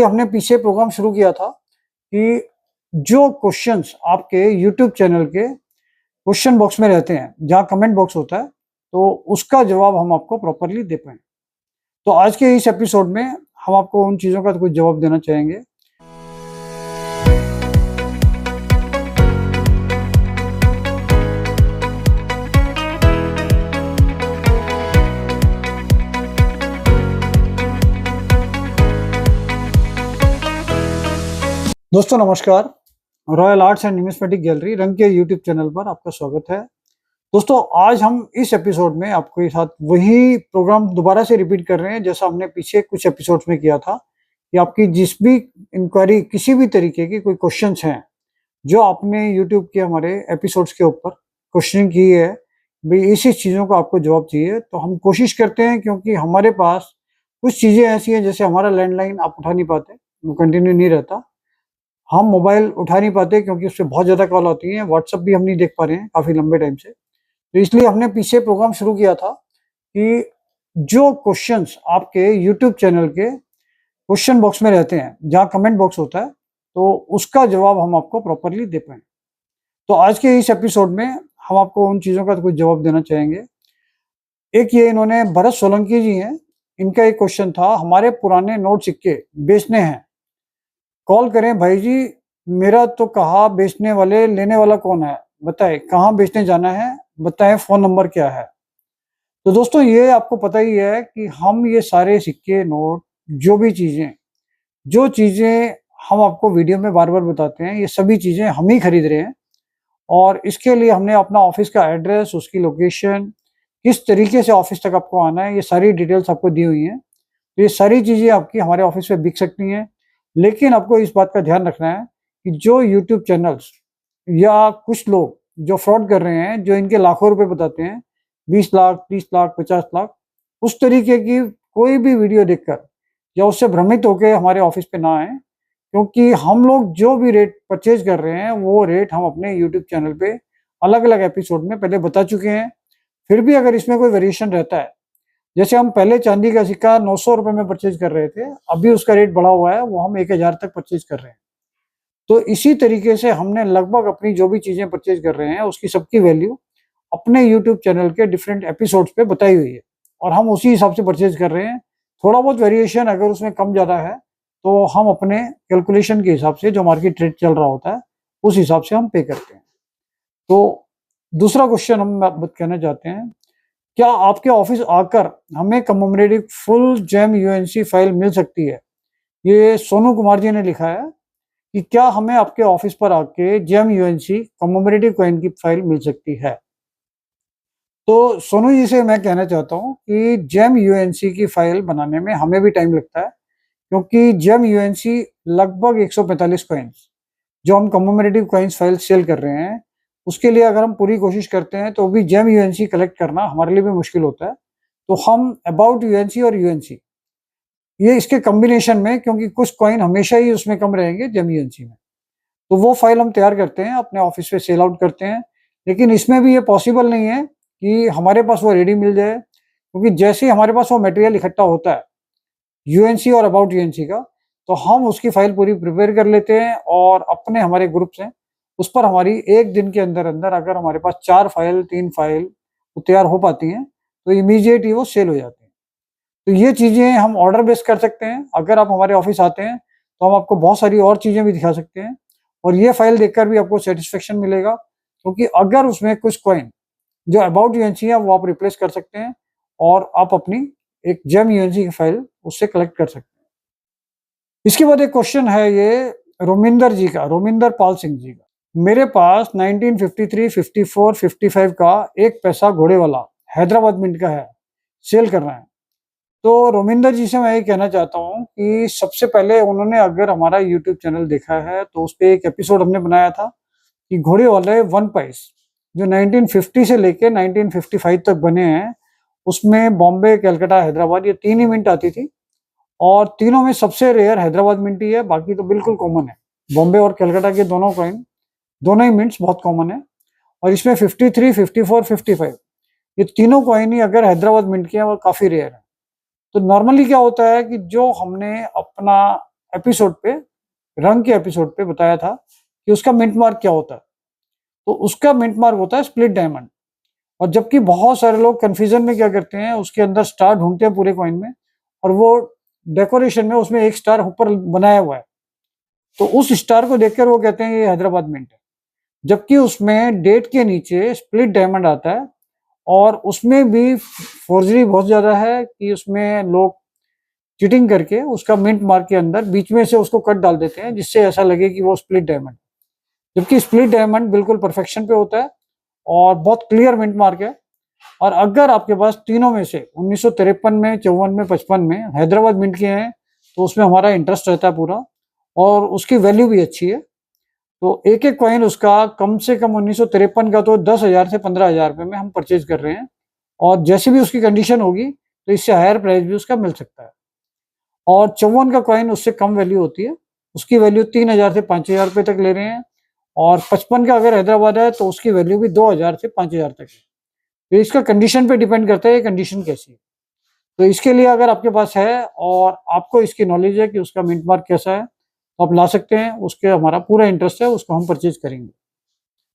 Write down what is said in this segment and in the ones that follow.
हमने पीछे प्रोग्राम शुरू किया था कि जो क्वेश्चंस आपके यूट्यूब चैनल के क्वेश्चन बॉक्स में रहते हैं, जहाँ कमेंट बॉक्स होता है, तो उसका जवाब हम आपको प्रॉपर्ली दे पाएँ। तो आज के इस एपिसोड में हम आपको उन चीज़ों का कुछ जवाब देना चाहेंगे। दोस्तों नमस्कार, royal arts and numismatic gallery रंग के यूट्यूब चैनल पर आपका स्वागत है। दोस्तों आज हम इस एपिसोड में आपके साथ वही प्रोग्राम दोबारा से रिपीट कर रहे हैं जैसा हमने पीछे कुछ एपिसोड्स में किया था कि आपकी जिस भी इंक्वायरी, किसी भी तरीके की कोई क्वेश्चंस हैं जो आपने यूट्यूब के हमारे एपिसोड्स के ऊपर क्वेश्चनिंग की है, भाई इसी चीज़ों का आपको जवाब चाहिए, तो हम कोशिश करते हैं, क्योंकि हमारे पास कुछ चीज़ें ऐसी हैं, जैसे हमारा लैंडलाइन आप उठा नहीं पाते, वो कंटिन्यू नहीं रहता, हम मोबाइल उठा नहीं पाते क्योंकि उससे बहुत ज़्यादा कॉल आती है, व्हाट्सएप भी हम नहीं देख पा रहे हैं काफ़ी लंबे टाइम से। तो इसलिए हमने पीछे प्रोग्राम शुरू किया था कि जो क्वेश्चंस आपके यूट्यूब चैनल के क्वेश्चन बॉक्स में रहते हैं, जहाँ कमेंट बॉक्स होता है, तो उसका जवाब हम आपको प्रॉपर्ली दे पाएँ। तो आज के इस एपिसोड में हम आपको उन चीज़ों का कुछ जवाब देना चाहेंगे। एक ये इन्होंने भरत सोलंकी जी हैं, इनका एक क्वेश्चन था, हमारे पुराने नोट सिक्के बेचने हैं, कॉल करें भाई जी, मेरा तो कहा बेचने वाले, लेने वाला कौन है बताए, कहाँ बेचने जाना है बताएं, फोन नंबर क्या है। तो दोस्तों ये आपको पता ही है कि हम ये सारे सिक्के, नोट, जो चीजें हम आपको वीडियो में बार बार बताते हैं, ये सभी चीजें हम ही खरीद रहे हैं। और इसके लिए हमने अपना ऑफिस का एड्रेस, उसकी लोकेशन, किस तरीके से ऑफिस तक आपको आना है, ये सारी डिटेल्स आपको दी हुई हैं। तो ये सारी चीजें आपकी हमारे ऑफिस में बिक सकती हैं, लेकिन आपको इस बात का ध्यान रखना है कि जो यूट्यूब चैनल्स या कुछ लोग जो फ्रॉड कर रहे हैं, जो इनके लाखों रुपए बताते हैं, 20 लाख, 30 लाख, 50 लाख, उस तरीके की कोई भी वीडियो देखकर या उससे भ्रमित होकर हमारे ऑफिस पे ना आए, क्योंकि हम लोग जो भी रेट परचेज कर रहे हैं, वो रेट हम अपने यूट्यूब चैनल पे अलग अलग एपिसोड में पहले बता चुके हैं। फिर भी अगर इसमें कोई वेरिएशन रहता है, जैसे हम पहले चांदी का सिक्का 900 रुपए में परचेज कर रहे थे, अभी उसका रेट बढ़ा हुआ है, वो हम 1000 तक परचेज कर रहे हैं। तो इसी तरीके से हमने लगभग अपनी जो भी चीजें परचेज कर रहे हैं, उसकी सबकी वैल्यू अपने यूट्यूब चैनल के डिफरेंट एपिसोड्स पे बताई हुई है, और हम उसी हिसाब से परचेज कर रहे हैं। थोड़ा बहुत वेरिएशन अगर उसमें कम ज्यादा है, तो हम अपने कैलकुलेशन के हिसाब से, जो मार्केट रेट चल रहा होता है, उस हिसाब से हम पे करते हैं। तो दूसरा क्वेश्चन हम कहना चाहते हैं, क्या आपके ऑफिस आकर हमें commemorative full gem UNC file मिल सकती है? ये सोनू कुमार जी ने लिखा है कि क्या हमें आपके ऑफिस पर आके जेम यूएनसी कमेमोरेटिव कॉइन की फाइल मिल सकती है? तो सोनू जी से मैं कहना चाहता हूँ कि जेम यूएनसी की फाइल बनाने में हमें भी टाइम लगता है, क्योंकि जेम यूएनसी लगभग 145 कॉइन्स जो हम कमेमोरेटिव कॉइन्स फाइल सेल कर रहे हैं, उसके लिए अगर हम पूरी कोशिश करते हैं तो भी जेम यूएनसी कलेक्ट करना हमारे लिए भी मुश्किल होता है। तो हम अबाउट यूएनसी और यूएनसी, ये इसके कॉम्बिनेशन में, क्योंकि कुछ कॉइन हमेशा ही उसमें कम रहेंगे जेम यूएनसी में, तो वो फाइल हम तैयार करते हैं, अपने ऑफिस पे सेल आउट करते हैं। लेकिन इसमें भी ये पॉसिबल नहीं है कि हमारे पास वो रेडी मिल जाए, क्योंकि जैसे ही हमारे पास वो मटेरियल इकट्ठा होता है यूएनसी और अबाउट यूएनसी का, तो हम उसकी फाइल पूरी प्रिपेयर कर लेते हैं, और अपने हमारे ग्रुप्स हैं उस पर हमारी एक दिन के अंदर अंदर अगर हमारे पास 4 फाइल, 3 फाइल वो तैयार हो पाती हैं, तो इमीडिएट ही वो सेल हो जाती हैं। तो ये चीज़ें हम ऑर्डर बेस कर सकते हैं। अगर आप हमारे ऑफिस आते हैं तो हम आपको बहुत सारी और चीज़ें भी दिखा सकते हैं, और ये फाइल देखकर भी आपको सेटिस्फेक्शन मिलेगा, क्योंकि अगर उसमें कुछ कॉइन जो अबाउट यूएनसी है वो आप रिप्लेस कर सकते हैं, और आप अपनी एक जेम यूएनसी की फाइल उससे कलेक्ट कर सकते हैं। इसके बाद एक क्वेश्चन है ये रोमिंदर जी का, रोमिंदर पाल सिंह जी का। मेरे पास 1953, 54, 55 का एक पैसा घोड़े वाला हैदराबाद मिंट का है, सेल करना है। तो रोमिंदर जी से मैं ये कहना चाहता हूँ कि सबसे पहले उन्होंने अगर हमारा यूट्यूब चैनल देखा है, तो उस पर एक एपिसोड हमने बनाया था कि घोड़े वाले वन पाइस जो 1950 से लेके 1955 तक बने हैं, उसमें बॉम्बे, कलकत्ता, हैदराबाद, ये 3 ही मिंट आती थी, और तीनों में सबसे रेयर हैदराबाद मिंट ही है, बाकी तो बिल्कुल कॉमन है। बॉम्बे और कलकत्ता के दोनों कॉइन, दोनों ही मिंट्स बहुत कॉमन है, और इसमें 53, 54, 55 ये तीनों कॉइन ही अगर हैदराबाद मिंट के हैं, वो काफी रेयर है। तो नॉर्मली क्या होता है कि जो हमने अपना एपिसोड पे, रंग के एपिसोड पे बताया था कि उसका मिंट मार्क क्या होता है। तो उसका मिंट मार्क होता है स्प्लिट डायमंड। और जबकि बहुत सारे लोग कंफ्यूजन में क्या करते हैं, उसके अंदर स्टार ढूंढते हैं पूरे कॉइन में, और वो डेकोरेशन में उसमें एक स्टार ऊपर बनाया हुआ है, तो उस स्टार को देखकर वो कहते हैं ये हैदराबाद मिंट है। जबकि उसमें डेट के नीचे स्प्लिट डायमंड आता है, और उसमें भी फोर्जरी बहुत ज्यादा है कि उसमें लोग चीटिंग करके उसका मिंट मार्क के अंदर बीच में से उसको कट डाल देते हैं, जिससे ऐसा लगे कि वो स्प्लिट डायमंड, जबकि स्प्लिट डायमंड बिल्कुल परफेक्शन पे होता है और बहुत क्लियर मिंट मार्क है। और अगर आपके पास तीनों में से 1953 में, 54 में, 55 में हैदराबाद मिंट के हैं, तो उसमें हमारा इंटरेस्ट रहता है पूरा, और उसकी वैल्यू भी अच्छी है। तो एक एक कॉइन उसका कम से कम 1953 का तो 10,000 से 15,000 रुपये में हम परचेज कर रहे हैं, और जैसी भी उसकी कंडीशन होगी तो इससे हायर प्राइस भी उसका मिल सकता है। और 54 का कॉइन उससे कम वैल्यू होती है, उसकी वैल्यू 3,000 से 5,000 रुपये तक ले रहे हैं। और 55 का अगर हैदराबाद है तो उसकी वैल्यू भी 2,000 से 5,000 तक है। तो इसका कंडीशन पे डिपेंड करता है ये कंडीशन कैसी है। तो इसके लिए अगर आपके पास है और आपको इसकी नॉलेज है कि उसका मिंट मार्क कैसा है, तो आप ला सकते हैं, उसके हमारा पूरा इंटरेस्ट है, उसको हम परचेज करेंगे।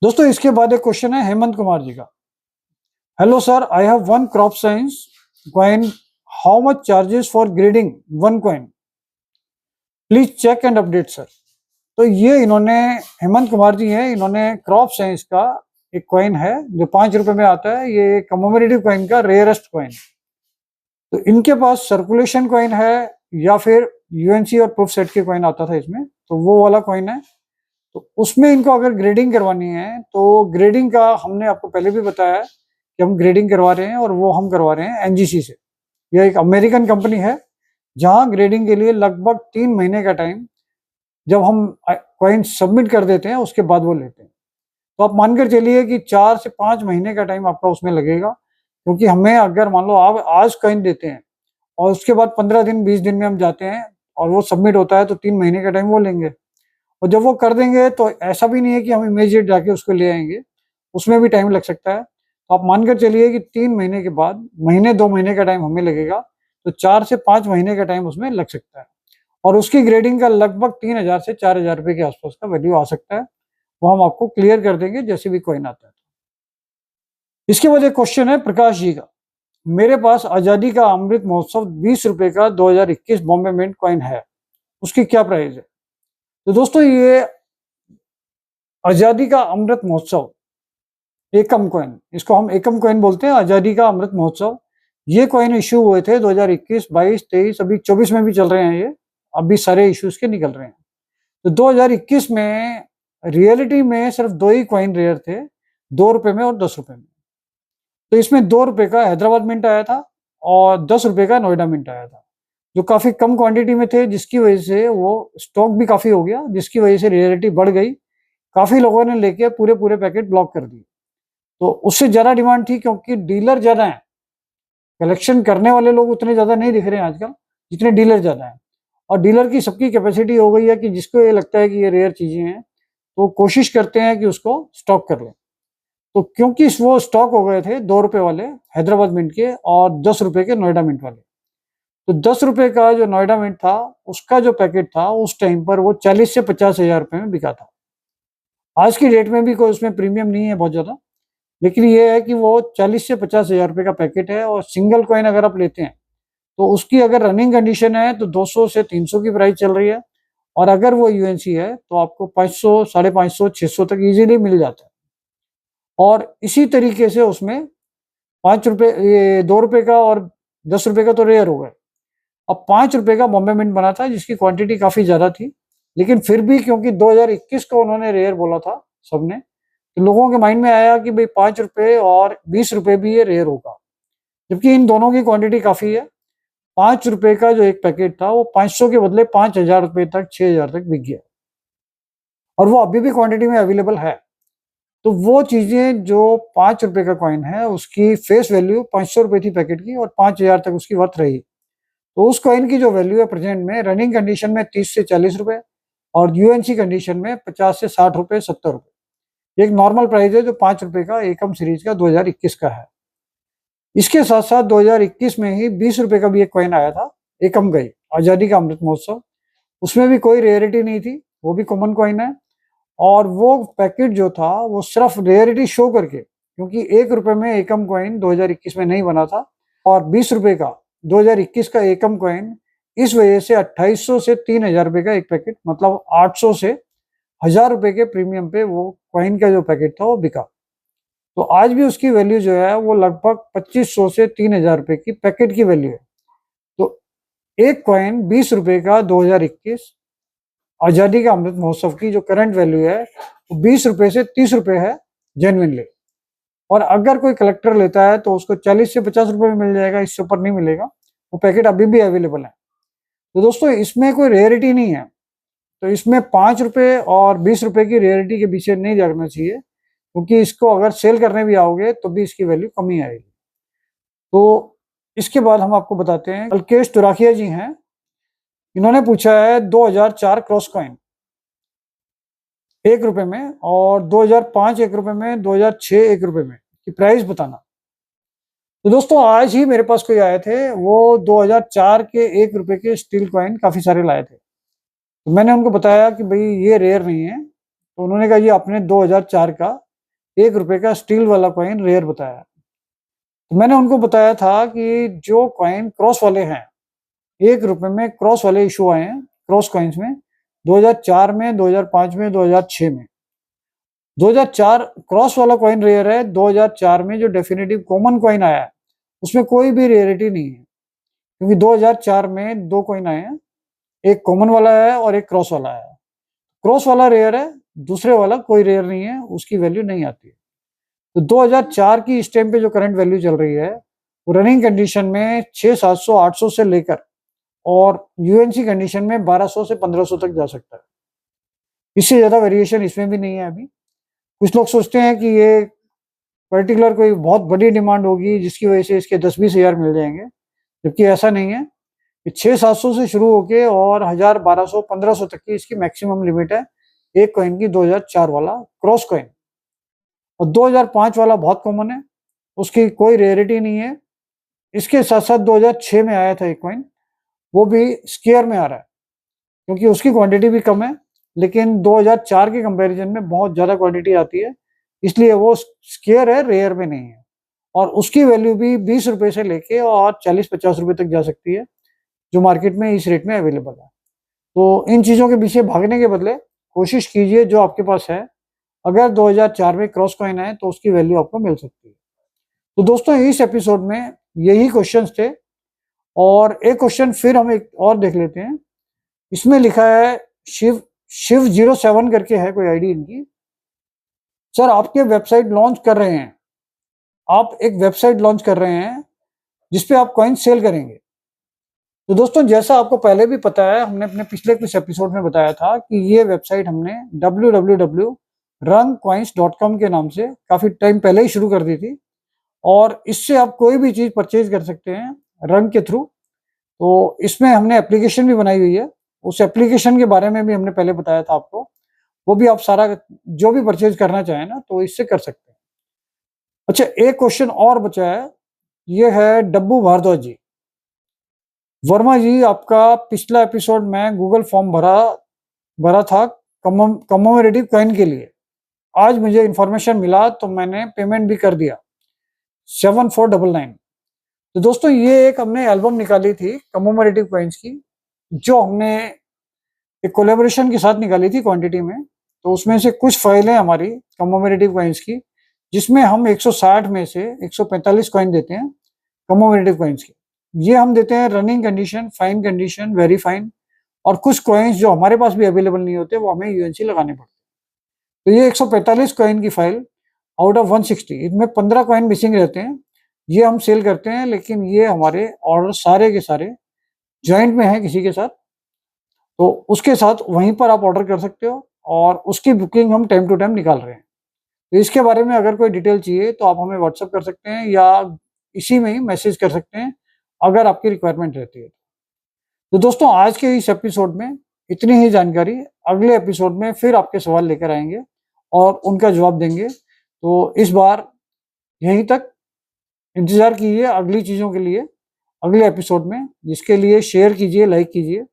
दोस्तों इसके बाद एक क्वेश्चन है हेमंत कुमार जी का। Hello sir, I have one crop science coin, how much charges for grading one coin, please check and update sir. तो ये इन्होंने, हेमंत कुमार जी हैं, इन्होंने क्रॉप साइंस का एक कॉइन है जो 5 रुपए में आता है, ये कमोमेरेटिव कॉइन का रेयरेस्ट कॉइन। तो इनके पास सर्कुलेशन कॉइन है या फिर यूएनसी और प्रूफ सेट के कॉइन आता था इसमें, तो वो वाला कॉइन है। तो उसमें इनको अगर ग्रेडिंग करवानी है तो ग्रेडिंग का हमने आपको पहले भी बताया है कि हम ग्रेडिंग करवा रहे हैं, और वो हम करवा रहे हैं एनजीसी से। यह एक अमेरिकन कंपनी है जहां ग्रेडिंग के लिए लगभग 3 महीने का टाइम, जब हम कॉइन सबमिट कर देते हैं उसके बाद वो लेते हैं। तो आप मानकर चलिए कि 4 से 5 महीने का टाइम आपका उसमें लगेगा, क्योंकि हमें अगर मान लो आप आज कॉइन देते हैं और उसके बाद 15 दिन 20 दिन में हम जाते हैं और वो सबमिट होता है, तो 3 महीने का टाइम वो लेंगे। और जब वो कर देंगे तो ऐसा भी नहीं है कि हम इमीडिएट जाके उसको ले आएंगे, उसमें भी टाइम लग सकता है। तो आप मानकर चलिए कि 3 महीने के बाद महीने 2 महीने का टाइम हमें लगेगा, तो 4 से 5 महीने का टाइम उसमें लग सकता है। और उसकी ग्रेडिंग का लगभग 3,000 से 4,000 रुपए के आसपास का वैल्यू आ सकता है, वो हम आपको क्लियर कर देंगे जैसे भी कॉइन आता है। इसके बाद एक क्वेश्चन है प्रकाश जी का। मेरे पास आजादी का अमृत महोत्सव 20 रुपए का 2021 बॉम्बे मिंट कॉइन है, उसकी क्या प्राइस है? तो दोस्तों ये आजादी का अमृत महोत्सव एकम कॉइन, इसको हम एकम कॉइन बोलते हैं, आजादी का अमृत महोत्सव। ये कॉइन इश्यू हुए थे 2021, 22, 23, अभी 24 में भी चल रहे हैं ये, अभी सारे इश्यूज के निकल रहे हैं। तो 2021 में रियलिटी में सिर्फ 2 ही कॉइन रेयर थे, 2 रुपए में और 10 रुपए में। तो इसमें 2 रुपए का हैदराबाद मिंट आया था और 10 रुपए का नोएडा मिंट आया था, जो काफी कम क्वांटिटी में थे, जिसकी वजह से वो स्टॉक भी काफी हो गया, जिसकी वजह से रियलिटी बढ़ गई। काफी लोगों ने लेके पूरे पूरे पैकेट ब्लॉक कर दिए। तो उससे ज्यादा डिमांड थी, क्योंकि डीलर ज्यादा है, कलेक्शन करने वाले लोग उतने ज्यादा नहीं दिख रहे हैं आजकल जितने डीलर ज्यादा है। और डीलर की सबकी कैपेसिटी हो गई है कि जिसको ये लगता है कि ये रेयर चीजें हैं, तो कोशिश करते हैं कि उसको स्टॉक कर लें। तो क्योंकि वो स्टॉक हो गए थे 2 रुपए वाले हैदराबाद मिंट के और 10 रुपए के नोएडा मिंट वाले, तो 10 रुपए का जो नोएडा मिंट था उसका जो पैकेट था उस टाइम पर वो 40 से 50,000 रुपए में बिका था। आज की डेट में भी कोई उसमें प्रीमियम नहीं है बहुत ज्यादा, लेकिन ये है कि वो 40 से 50,000 रुपए का पैकेट है, और सिंगल कॉइन अगर आप लेते हैं तो उसकी अगर रनिंग कंडीशन है तो 200 से 300 की प्राइस चल रही है, और अगर वो यूएनसी है तो आपको 500, 550, 600 तक इजीली मिल जाता है। और इसी तरीके से उसमें 5 रुपए, ये 2 रुपए का और 10 रुपए का तो रेयर हो गए। अब 5 रुपए का बॉम्बे मिंट बना था जिसकी क्वांटिटी काफी ज्यादा थी, लेकिन फिर भी क्योंकि 2021 को उन्होंने रेयर बोला था सबने, तो लोगों के माइंड में आया कि भाई 5 रुपए और 20 रुपए भी ये रेयर होगा, जबकि इन दोनों की क्वांटिटी काफी है। 5 रुपए का जो एक पैकेट था वो 500 के बदले 5,000 रुपए तक, 6,000 तक बिक गया, और वो अभी भी क्वांटिटी में अवेलेबल है। तो वो चीजें जो 5 रुपए का कॉइन है उसकी फेस वैल्यू 500 रुपए थी पैकेट की, और 5,000 तक उसकी वर्थ रही। तो उस कॉइन की जो वैल्यू है प्रेजेंट में रनिंग कंडीशन में 30 से 40 रुपए, और यूएनसी कंडीशन में 50 से 60 रुपए, 70 रुपए। एक नॉर्मल प्राइस है जो 5 रुपए का एकम सीरीज का 2021 का है। इसके साथ साथ 2021 में ही 20 रुपए का भी एक कॉइन आया था, एकम गई आजादी का अमृत महोत्सव। उसमें भी कोई रेयरिटी नहीं थी, वो भी कॉमन कॉइन है। और वो पैकेट जो था वो सिर्फ रेयरिटी शो करके, क्योंकि 1 रुपए में एकम कॉइन 2021 में नहीं बना था, और 20 रुपए का 2021 का एकम कॉइन, इस वजह से 2800 से 3000 रुपए का एक पैकेट, मतलब 800 से 1000 रुपए के प्रीमियम पे वो कॉइन का जो पैकेट था वो बिका। तो आज भी उसकी वैल्यू जो है वो लगभग 2500 से 3000 रुपए की पैकेट की वैल्यू है। तो एक कॉइन 20 रुपए का 2021 आजादी का अमृत महोत्सव की जो करंट वैल्यू है वो 20 रुपए से 30 रुपए है जेन्युइनली। और अगर कोई कलेक्टर लेता है तो उसको 40 से 50 रुपए में मिल जाएगा, इससे ऊपर नहीं मिलेगा। वो पैकेट अभी भी अवेलेबल है। तो दोस्तों इसमें कोई रेयरिटी नहीं है, तो इसमें 5 रुपए और 20 रुपए की रेयरिटी के पीछे नहीं जाना चाहिए, क्योंकि इसको अगर सेल करने भी आओगे तो भी इसकी वैल्यू कम ही आएगी। तो इसके बाद हम आपको बताते हैं, अल्केश तुराखिया जी हैं, इन्होंने पूछा है 2004 क्रॉस कॉइन 1 रुपए में, और 2005 1 रुपए में, 2006 1 रुपए में की प्राइस बताना। तो दोस्तों आज ही मेरे पास कोई आए थे, वो 2004 के 1 रुपए के स्टील कॉइन काफी सारे लाए थे। तो मैंने उनको बताया कि भाई ये रेयर नहीं है। तो उन्होंने कहा ये आपने 2004 का 1 रुपए का स्टील वाला कॉइन रेयर बताया। तो मैंने उनको बताया था कि जो कॉइन क्रॉस वाले हैं, 1 रुपए में क्रॉस वाले इशू आए हैं क्रॉस कॉइन्स में, 2004 में, 2005 में, 2006 में। 2004 क्रॉस वाला कॉइन रेयर है। 2004 में जो डेफिनेटिव कॉमन कॉइन आया है उसमें कोई भी रेयरिटी नहीं है, क्योंकि 2004 में 2 कॉइन आए हैं, एक कॉमन वाला है और एक क्रॉस वाला है। क्रॉस वाला रेयर है, दूसरे वाला कोई रेयर नहीं है, उसकी वैल्यू नहीं आती है। तो 2004 की इस टाइम पे जो करंट वैल्यू चल रही है वो रनिंग कंडीशन में 600, 700, 800 से लेकर और यूएनसी कंडीशन में 1200 से 1500 तक जा सकता है। इससे ज्यादा वेरिएशन इसमें भी नहीं है अभी। कुछ लोग सोचते हैं कि ये पर्टिकुलर कोई बहुत बड़ी डिमांड होगी जिसकी वजह से इसके 10-20 हजार मिल जाएंगे, जबकि ऐसा नहीं है। 600-700 से शुरू होके और 1000, 1200, 1500 तक की इसकी मैक्सिमम लिमिट है एक कॉइन की, 2004 वाला क्रॉस कॉइन। और 2005 वाला बहुत कॉमन है, उसकी कोई रेयरिटी नहीं है। इसके साथ साथ 2006 में आया था एक कॉइन, वो भी स्केयर में आ रहा है, क्योंकि उसकी क्वांटिटी भी कम है, लेकिन 2004 के कंपैरिजन में बहुत ज्यादा क्वांटिटी आती है, इसलिए वो स्केयर है, रेयर में नहीं है। और उसकी वैल्यू भी 20 रुपए से लेके और 40-50 रुपए तक जा सकती है, जो मार्केट में इस रेट में अवेलेबल है। तो इन चीजों के पीछे भागने के बदले कोशिश कीजिए जो आपके पास है, अगर 2004 में क्रॉस कॉइन है तो उसकी वैल्यू आपको मिल सकती है। तो दोस्तों इस एपिसोड में यही क्वेश्चंस थे, और एक क्वेश्चन फिर हम एक और देख लेते हैं। इसमें लिखा है शिव शिव 07 करके है कोई आईडी इनकी। सर आपके वेबसाइट लॉन्च कर रहे हैं, आप एक वेबसाइट लॉन्च कर रहे हैं जिसपे आप कॉइन सेल करेंगे। तो दोस्तों जैसा आपको पहले भी पता है, हमने अपने पिछले कुछ एपिसोड में बताया था कि ये वेबसाइट हमने www.rungcoins.com के नाम से काफी टाइम पहले ही शुरू कर दी थी, और इससे आप कोई भी चीज परचेज कर सकते हैं रंग के थ्रू। तो इसमें हमने एप्लीकेशन भी बनाई हुई है, उस एप्लीकेशन के बारे में भी हमने पहले बताया था आपको, वो भी आप सारा जो भी परचेज करना चाहें ना तो इससे कर सकते हैं। अच्छा एक क्वेश्चन और बचा है, ये है डब्बू भारद्वाज जी। वर्मा जी आपका पिछला एपिसोड में गूगल फॉर्म भरा था कमोमेरेटिव कॉइन के लिए। आज मुझे इंफॉर्मेशन मिला तो मैंने पेमेंट भी कर दिया 7499। तो दोस्तों ये एक हमने एल्बम निकाली थी कमोमेरेटिव कॉइन्स की, जो हमने एक कोलेबोरेशन के साथ निकाली थी क्वांटिटी में। तो उसमें से कुछ फाइलें हमारी कमोमेरेटिव कॉइन्स की, जिसमें हम 160 में से 145 कॉइन देते हैं कमोमेरेटिव कॉइन्स की। ये हम देते हैं running condition, fine condition, very fine, और कुछ कॉइन्स जो हमारे पास भी अवेलेबल नहीं होते वो हमें यूएनसी लगाने पड़ते हैं। तो ये 145 कॉइन की फाइल आउट ऑफ 160, इनमें 15 कॉइन मिसिंग रहते हैं, ये हम सेल करते हैं। लेकिन ये हमारे ऑर्डर सारे के सारे ज्वाइंट में है किसी के साथ, तो उसके साथ वहीं पर आप ऑर्डर कर सकते हो, और उसकी बुकिंग हम टाइम टू टाइम निकाल रहे हैं। तो इसके बारे में अगर कोई डिटेल चाहिए तो आप हमें व्हाट्सअप कर सकते हैं या इसी में ही मैसेज कर सकते हैं अगर आपकी रिक्वायरमेंट रहती है। तो दोस्तों आज के इस एपिसोड में इतनी ही जानकारी। अगले एपिसोड में फिर आपके सवाल लेकर आएंगे और उनका जवाब देंगे। तो इस बार यहीं तक, इंतजार कीजिए अगली चीज़ों के लिए अगले एपिसोड में, जिसके लिए शेयर कीजिए, लाइक कीजिए,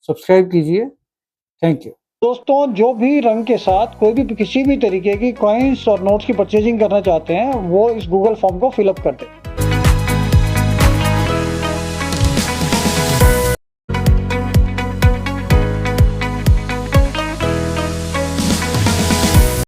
सब्सक्राइब कीजिए। Thank you. दोस्तों, जो भी रंग के साथ कोई भी किसी भी तरीके की कॉइन्स और नोट्स की परचेजिंग करना चाहते हैं, वो इस गूगल फॉर्म को फिल अप कर दें।